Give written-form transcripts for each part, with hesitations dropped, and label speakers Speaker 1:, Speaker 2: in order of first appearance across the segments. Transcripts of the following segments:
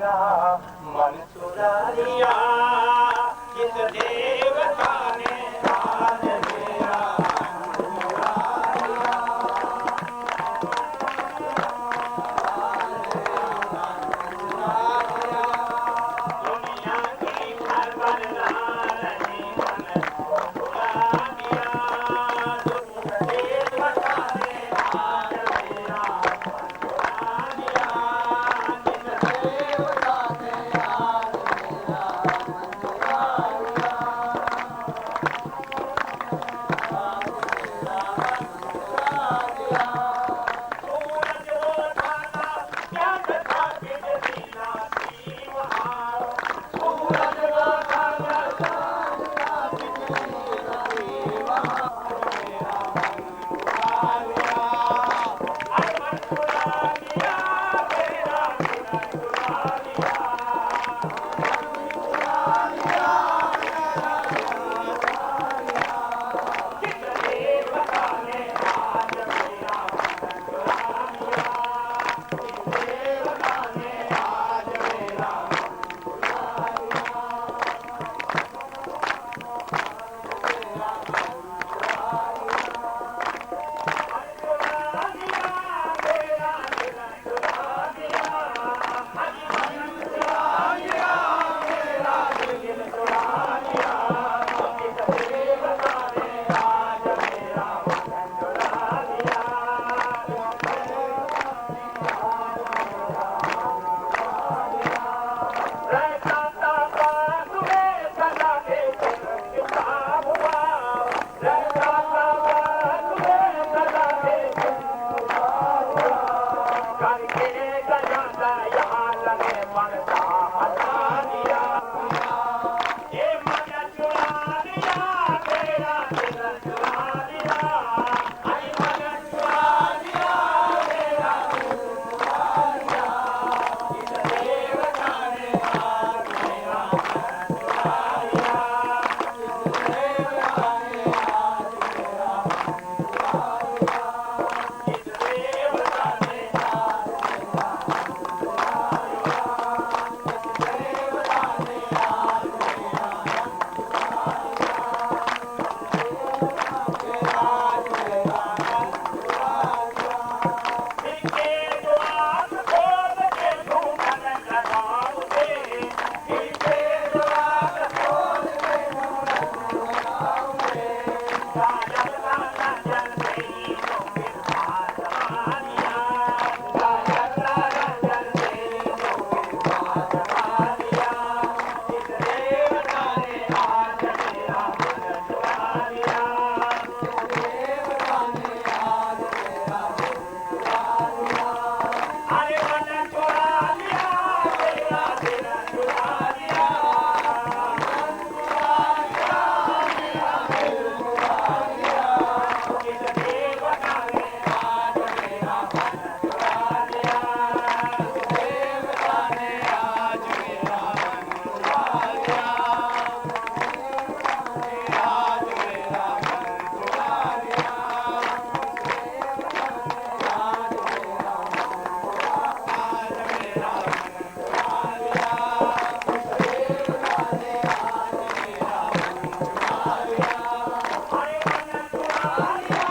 Speaker 1: मेरा मन चुरा लिया, किस देवता ने आज मेरा मन चुरा लिया। दुनिया की खबर ना रही, मन चुरा लिया, किस देवता ने आज मेरा मन चुरा लिया, किस देवता ने आज मेरा मन चुरा लिया। सूरज रोता था, चाँद था, बिजली ना थी वहाँ। सूरज रोता था, चाँद था, बिजली ना थी वहाँ। मेरा मन चुरा लिया, अरे मन चुरा लिया, मेरा दिल चुरा लिया। किस देवता ने आज मेरा मन चुरा लिया, किस देवता ने आज मेरा मन चुरा लिया। मन चुरा लिया, मेरा दिल चुरा लिया, मन चुरा लिया, मेरा दिल चुरा लिया। किस देवता ने आज मेरा मन चुरा लिया। रहता था पास में सदा के किताब हुआ, रहता था पास में सदा के किताब हुआ। करके गया था यहाँ लगे पड़ता हटा दिया, ये मन चुरा लिया, तेरा दिल चुरा लिया, अरे मन चुरा लिया, तेरा दिल चुरा लिया। किस देवता ने आज मेरा मन चुरा लिया, किस देवता ने आज मेरा मन चुरा लिया, किस देवता ने आज मेरा मन चुरा लिया, किस देवता ने आज मेरा मन चुरा लिया, आज मेरा मन चुरा लिया। इनके द्वार खोल के ढूंढन लगाओगे, इनके द्वार खोल के ढूंढन लगाओगे। काजल का रंजन नहीं तो फिर आजमानिया, काजल का रंजन नहीं तो फिर आजमानिया। किस देवता ने आज मेरा मन चुरा लिया, किस देवता ने आज मेरा मन चुरा लिया। अरे मन चुरा लिया, मेरा दिल चुरा लिया, मन चुरा लिया, मेरा दिल चुरा लिया। किस देवता ने आज मेरा मन चुरा लिया, किस देवता ने आज मेरा मन चुरा लिया, आज मेरा मन चुरा लिया।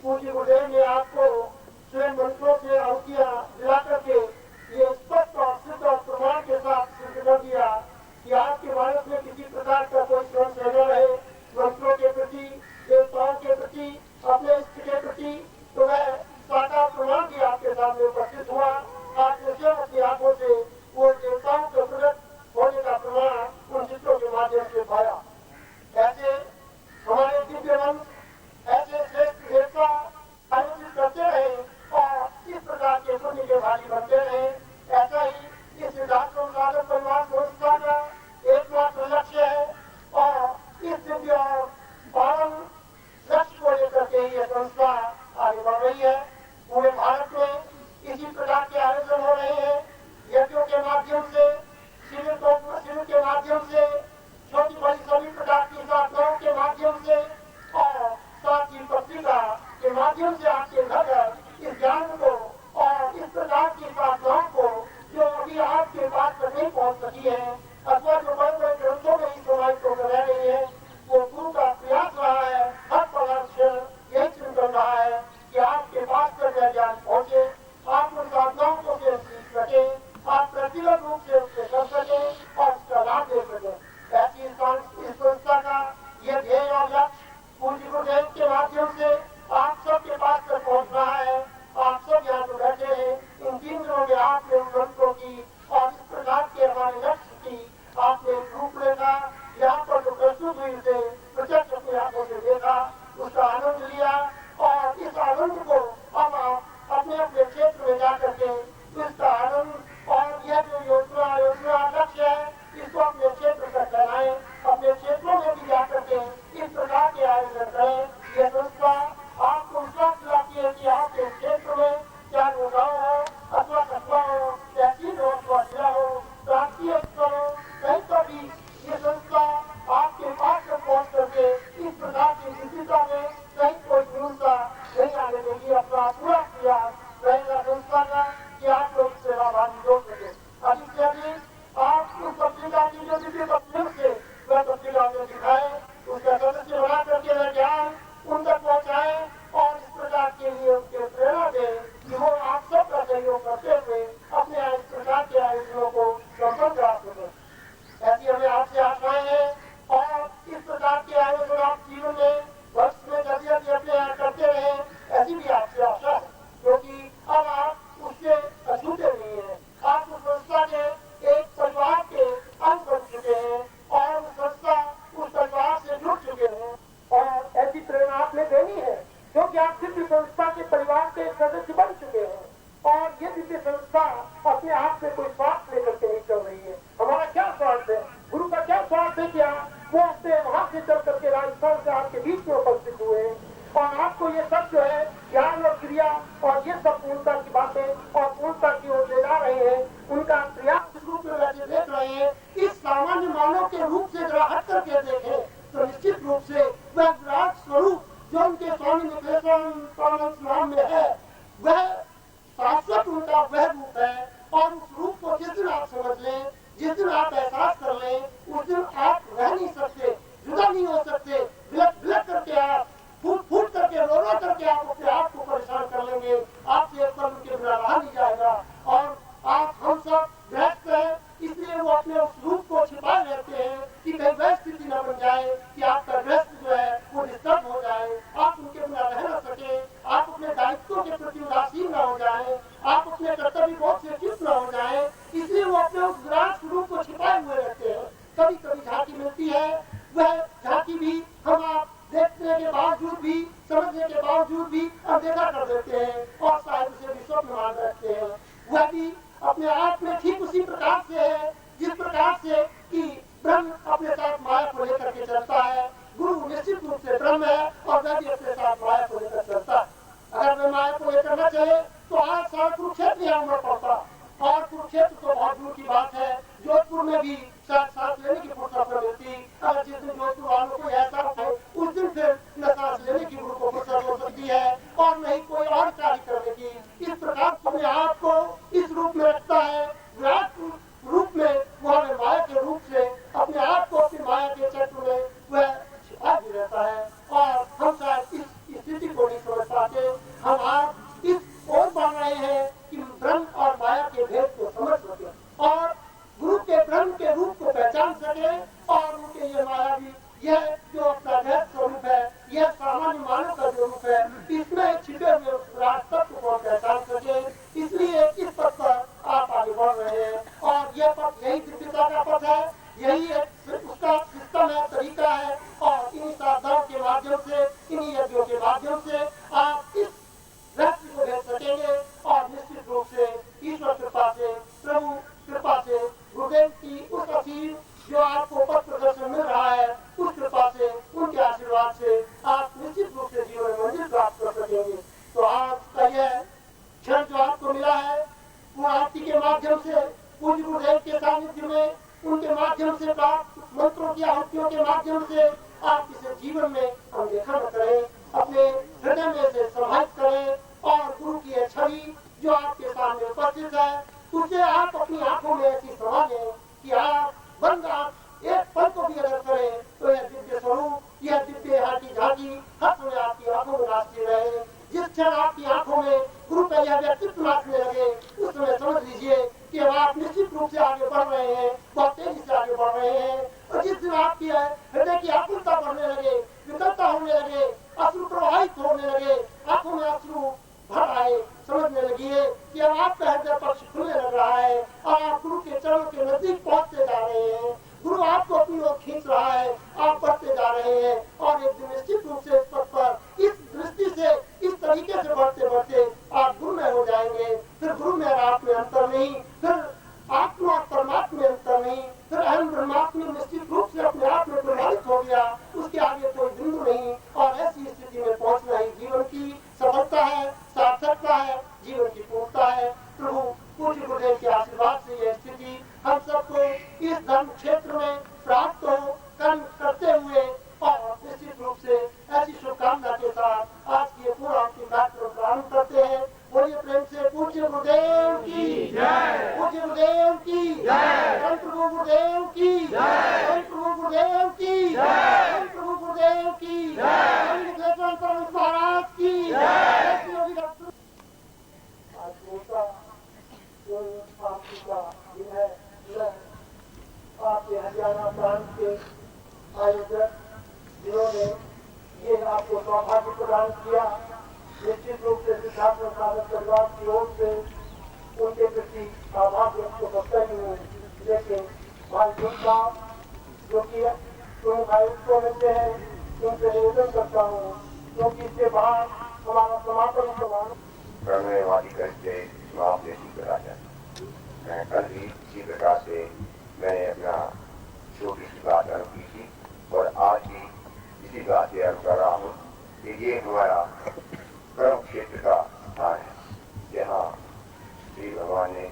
Speaker 1: पूज्य गुरुदेव ने आपको स्वयं मंत्रों से आहुतियां दिला करके ये स्पष्ट और सिद्ध और प्रमाण के साथ सिद्ध कर दिया कि आपके भारत में किसी प्रकार का कोई संशय न रहे मंत्रों के प्रति, देवताओं के प्रति, अपने इष्ट के प्रति। तो वह अपना पूरा प्रयास रहेगा संस्था का कि आप लोग इससे लाभान्वित हो सके। अधिक से अधिक आप उस पत्रिका की जो दिव्य पत्रिका से वह पत्रिका में दिखाए, उसका सदस्य बना करके वह ज्ञान उन तक पहुँचाए और इस प्रकार के लिए उनके प्रेरणा दे कि वो आप सबका सहयोग करते हुए अपने इस प्रकार के आयोजनों को संपन्न करा सके। ऐसी हमें आपसे आशाएं हैं और इस प्रकार के आयोजन आप जीवन में वर्ष में जल्दी जल्दी अपने यहाँ करते रहे, ऐसी भी आपसे आशा है, क्योंकि अब आप उससे अछूते नहीं हैं। आप उस संस्था के एक परिवार के अंग बन चुके हैं और उस संस्था उस परिवार से जुड़ चुके हैं और ऐसी प्रेरणा आपने देनी है, क्योंकि आप दिव्य संस्था के परिवार के सदस्य बन चुके हैं और ये दिव्य संस्था अपने आप में कोई स्वार्थ लेकर के नहीं चल रही है। हमारा क्या स्वार्थ है, गुरु का क्या स्वार्थ है, क्या वो अपने वहां से चल करके राजस्थान से आपके बीच में उपस्थित हुए और आपको ये सब जो है ज्ञान और क्रिया और ये सब पूर्णता की बातें और पूर्णता की ओर ले जा रहे हैं। उनका प्रयास इस रूप में वैसे देख रहे हैं, इस सामान्य मानव के रूप से जरा हट करके देखें तो निश्चित रूप से वह विराट स्वरूप जो उनके स्वामी निकेतन नाम में है, वह शाश्वत उनका वह रूप है और उस रूप को जिस दिन आप समझ लें, जिस दिन आप एहसास कर लें, उस दिन आप रह नहीं सकते, जुदा नहीं हो सकते। बिलक बिलक करके आप फूट फूट करके रो रो करके आप अपने आप को परेशान कर लेंगे, आपसे एक पल उनके बिना रहा नहीं जाएगा। और आप हम सब गृहस्थ हैं, इसलिए वो अपने उस रूप को छिपाए रहते हैं कि कहीं वह स्थिति न बन जाए कि आपका गृहस्थ जो है वो डिस्टर्ब हो जाए, आप उनके बिना रह न सके, आप अपने दायित्वों के प्रति उदासीन न हो जाए, आप अपने कर्तव्य बोध से च्युत न हो जाए, इसलिए वो अपने उस विराट स्वरूप को छिपाए हुए रहते हैं। कभी कभी झांकी मिलती है, वह झांकी भी हम आप देखने के बावजूद भी, समझने के बावजूद भी अनदेखा कर देते हैं और शायद उसे भी स्वप्न मान रखते हैं। वह भी अपने आप में ठीक उसी प्रकार से है जिस प्रकार से कि ब्रह्म अपने साथ माया को लेकर के चलता है। गुरु निश्चित रूप से ब्रह्म है और वह भी अपने साथ माया को लेकर चलता है। अगर वह माया को लेकर न चले तो आज साल कुरुक्षेत्र यहाँ उमड़ पड़ता, और कुरुक्षेत्र तो बहुत दूर की बात है, जोधपुर में भी शायद सांस लेने की फुर्सत न मिलती। अगर जिस दिन जोधपुर वालों को ऐसा है उस दिन फिर न सांस लेने की गुरु को फुर्सत हो सकती है और नहीं कोई और कार्य करने की। इस प्रकार अपने आप को इस रूप में रखता है, विराट रूप में वो हमें माया के रूप से अपने आप को अपनी माया के चक्र में वह छिपा भी रहता है और हम शायद इस स्थिति को नहीं समझ पाते। हम आप इस ओर बढ़ रहे हैं कि ब्रह्म और माया के भेद को समझ सके और गुरु के ब्रह्म के रूप को पहचान सके और उनके ये माया भी, यह जो अपना भेद स्वरूप है, यह सामान्य मानव का जो रूप है, इसमें छिपे हुए विराट तत्व को पहचान सके। इसलिए इस पथ पर आप आगे बढ़ रहे हैं और यह पथ यही दिव्यता का पथ है, यही एक उसका सिस्टम है, तरीका है और इन्हीं साधनाओं के माध्यम से, इन्हीं यज्ञों के माध्यम से आप इस रहस्य को भेज सकेंगे और निश्चित रूप से ईश्वर कृपा से, प्रभु कृपा से, गुरुदेव की उस असीम जो आपको पथ प्रदर्शन मिल रहा है, उस कृपा से, उनके आशीर्वाद से आप निश्चित रूप से जीवन में मंजिल प्राप्त कर सकेंगे। तो आज का यह क्षण जो आपको मिला है, वो आरती के माध्यम से, पूज्य गुरुदेव के सानिध्य में, उनके माध्यम से प्राप्त मंत्रों की आहुतियों के माध्यम से आप इसे जीवन में अनदेखा न करें, अपने हृदय में से समाहित करें और गुरु की छवि जो आपके सामने उपस्थित है उसे आप अपनी आंखों में ऐसी समा लें कि आप बंद आंख एक पल को भी अगर करें तो यह दिव्य स्वरूप, यह दिव्य यहाँ की झांकी हर समय आपकी आंखों में नाचती रहे। जिस क्षण आपकी आंखों में गुरु का यह व्यक्तित्व नाचने लगे उस समय समझ लीजिए कि अब आप निश्चित रूप से आगे बढ़ रहे हैं, बहुत तेजी से आगे बढ़ रहे हैं। और जिस दिन आपकी हृदय की आकुलता बढ़ने लगे, विकलता होने लगे, अश्रु प्रवाहित होने लगे, आंखों में अश्रु भर आए, समझने लगिए कि अब आपका हृदय पक्ष खुलने लग रहा है और आप गुरु के चरणों के नजदीक पहुंचते जा रहे हैं। गुरु आपको अपनी ओर खींच रहा है, आप बढ़ते जा रहे हैं और एक दिन निश्चित रूप से इस पथ पर इस दृष्टि से, इस तरीके से बढ़ते बढ़ते आप गुरु में हो जाएंगे। फिर गुरु में आप में अंतर नहीं, फिर आत्मा और परमात्मा में अंतर नहीं, फिर अहम ब्रह्मात्मा निश्चित रूप से अपने आप में प्रमाणित हो गया, उसके आगे कोई बिंदु नहीं। और ऐसी स्थिति में पहुंचना ही जीवन की सफलता है, सार्थकता है, जीवन की पूर्णता है। प्रभु पूज्य गुरुदेव के आशीर्वाद से यह स्थिति हम सबको इस धर्म क्षेत्र में प्राप्त हो, कर्म करते हुए और निश्चित रूप से ऐसी शुभकामना के साथ आज की पूर्ण कार्यक्रम प्रारंभ करते हैं। बोलिए प्रेम से पूज्य गुरुदेव की जय, पूज्य गुरुदेव की जय, धन प्रभु गुरुदेव की जय, धन प्रभु गुरुदेव की जय, धन प्रभु गुरुदेव की जय, परम महाराज की जय। आज दूसरा जो आपकी का दिन है, आपके हरियाणा प्रांत के आयोजक जिन्होंने ये आपको सौभाग्य प्रदान किया, निश्चित रूप से सिद्धार्थ साधक परिवार की ओर से उनके प्रति आभार व्यक्त करता ही हूँ। लेकिन भाई साहब जो कि प्रमुख आयुक्तों में से है, उनसे निवेदन करता हूँ क्योंकि इसके बाद हमारा समापन
Speaker 2: करने वाली करके समाप्त करा जाए। मैं कल भी इसी प्रकार से मैंने अपना छोटी सी बात आरम्भ की थी और आज भी इसी बात से आरम्भ कर रहा हूँ कि ये हमारा कर्म क्षेत्र का स्थान है, जहाँ श्री भगवान ने,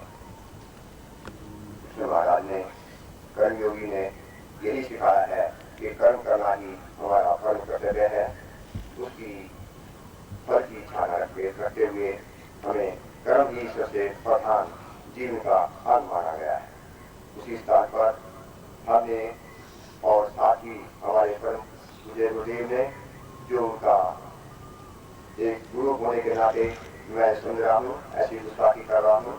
Speaker 2: कृष्ण महाराज ने, कर्मयोगी ने यही सिखाया है कि कर्म करना ही हमारा परम कर्तव्य है। उसकी फल की इच्छा न रखते हुए हमें कर्म ही सबसे प्रधान जीवन का अंग माना गया है। उसी स्थान पर हमने और साथ ही हमारे परम पूज्य गुरुदेव ने जो उनका एक गुरु होने के नाते मैं सुन रहा हूँ, ऐसी गुस्ताखी कर रहा हूँ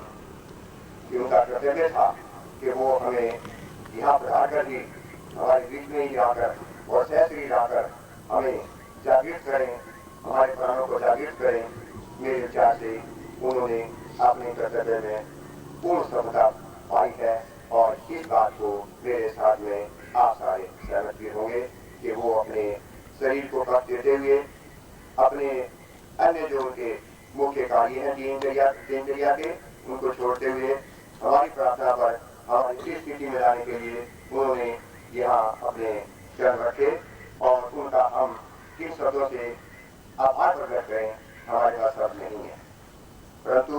Speaker 2: कि उनका कर्तव्य था कि वो हमें यहाँ पढ़ा कर ही हमारे बीच में ही आकर और सहस्री लाकर हमें जागृत करें, हमारे प्राणों को जागृत करें। मेरे विचार से उन्होंने अपने कर्तव्य में पूर्ण सफलता पाई है और इस बात को मेरे साथ में आप सारे सहमत भी होंगे कि वो अपने शरीर को कष्ट देते हुए अपने अन्य जो उनके मुख्य कार्य हैं दिनचर्या के उनको छोड़ते हुए हमारी प्रार्थना पर हमारी इस स्थिति में लाने के लिए उन्होंने यहाँ अपने चरण रखे और उनका हम किन शब्दों से आभार प्रकट करें, हमारे पास शब्द नहीं है। परंतु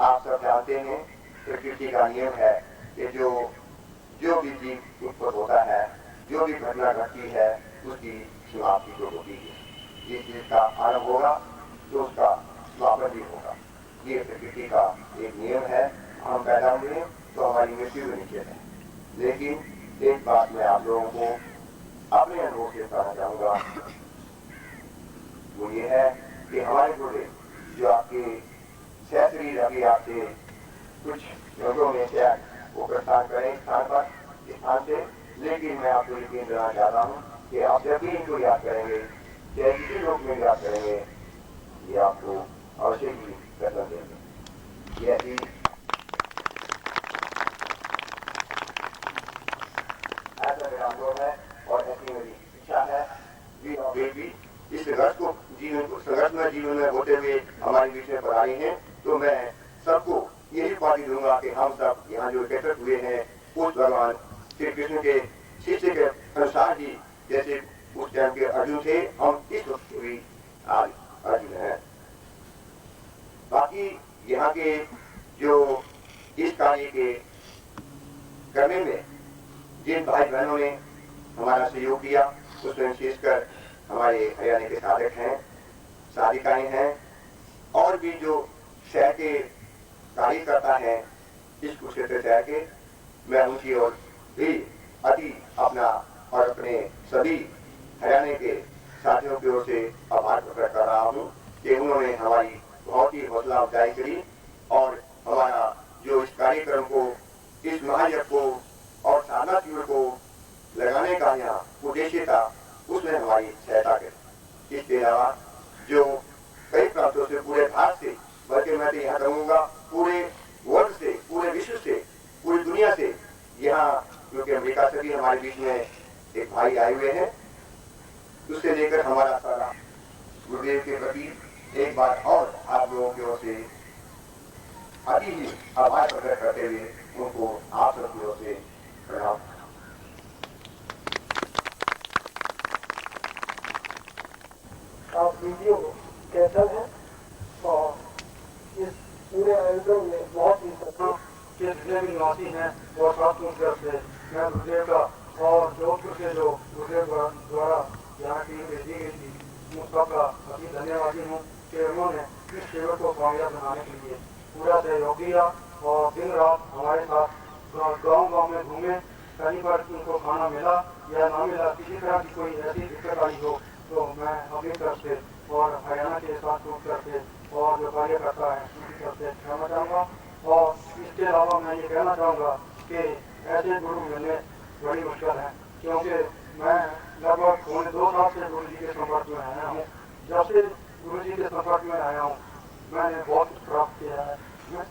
Speaker 2: आप सब जानते हैं प्रकृति का नियम है कि जो भी जीव उत्पन्न होता है, जो भी घटना घटती है, उसकी समाप्ति तो होती है। जिस चीज का आरंभ होगा तो उसका समापन भी होगा। ये प्रकृति का एक नियम है। हम पैदा हुए तो हमारी मृत्यु भी निश्चित है। लेकिन एक बात मैं आप लोगों को अपने अनुभव से कहना चाहूंगा, वो ये है कि हमारे गुरुदेव जो आपके सहस्री अभी आपसे कुछ लोगों में से वो प्रस्थान करें स्थान से, लेकिन मैं आपको यकीन दिलाना चाहता हूँ कि आप जब भी इनको याद करेंगे, चाहे किसी लोग में याद करेंगे, ये आपको अवश्य ही दर्शन देंगे। ये ऐसी ऐसा मेरा अनुभव है और ऐसी मेरी इच्छा है भी इस संघर्ष में जीवन में होते हुए हमारे बीच में पढ़ाई है। तो मैं सबको यही पार्टी दूंगा कि हम सब यहाँ जो एकत्रित हुए हैं उस भगवान श्री कृष्ण के शिष्य के अनुसार ही, जैसे उस टाइम के अर्जुन थे, हम इस वक्त भी आज अर्जुन हैं। बाकी यहाँ के जो इस कार्य के करने में जिन भाई बहनों ने हमारा सहयोग दिया, उसमें विशेषकर हमारे हरियाणा के साधक हैं, साधिकाएं हैं और भी जो शहर के कार्यकर्ता हैं इस कुरुक्षेत्र शहर के, मैं उनकी ओर भी अति अपना और अपने सभी हरियाणा के साथियों की ओर से आभार प्रकट कर रहा हूँ कि उन्होंने हमारी बहुत ही हौसला अफजाई करी और हमारा जो इस कार्यक्रम को, इस महायज्ञ को और साधना शिविर को लगाने का यहाँ उद्देश्य था, उसमें हमारी सहायता करी। इसके अलावा जो कई प्रांतों से, पूरे भारत से, बल्कि मैं तो यहाँ कहूँगा पूरे वर्ल्ड से, पूरे विश्व से, पूरी दुनिया से, यहाँ क्योंकि अमेरिका से भी हमारे बीच में एक भाई आए हुए हैं, उससे लेकर हमारा सारा गुरुदेव के प्रति एक बार और आप लोगों की ओर से अति ही आभार प्रकट करते हुए उनको आप सबकी ओर से प्रणाम।
Speaker 1: आप वीडियो कैंसल है और इस पूरे आयोजन में बहुत ही सफल के जितने भी निवासी हैं और साथियों की तरफ से मैं गुरुदेव का और जोधपुर के जो गुरुदेव द्वारा यहाँ टीम भेजी गई थी, उन सबका अति धन्यवादी हूँ कि सेवकों ने इस सेवा को कामयाब बनाने के लिए पूरा सहयोग दिया और दिन रात हमारे साथ गांव में घूमे। कहीं पर उनको खाना मिला या ना मिला, किसी तरह की कोई ऐसी दिक्कत आई हो तो मैं अपनी तरफ से और हरियाणा के साथ करके और जो कार्यकर्ता है उनकी तरफ से कहना चाहूँगा। और इसके अलावा मैं ये कहना चाहूँगा कि ऐसे गुरु मिलने बड़ी मुश्किल है, क्योंकि मैं लगभग 2 साल से गुरु जी के संपर्क में आया हूँ। जब से गुरु जी के संपर्क में आया हूँ मैंने बहुत कुछ प्राप्त किया है। मैं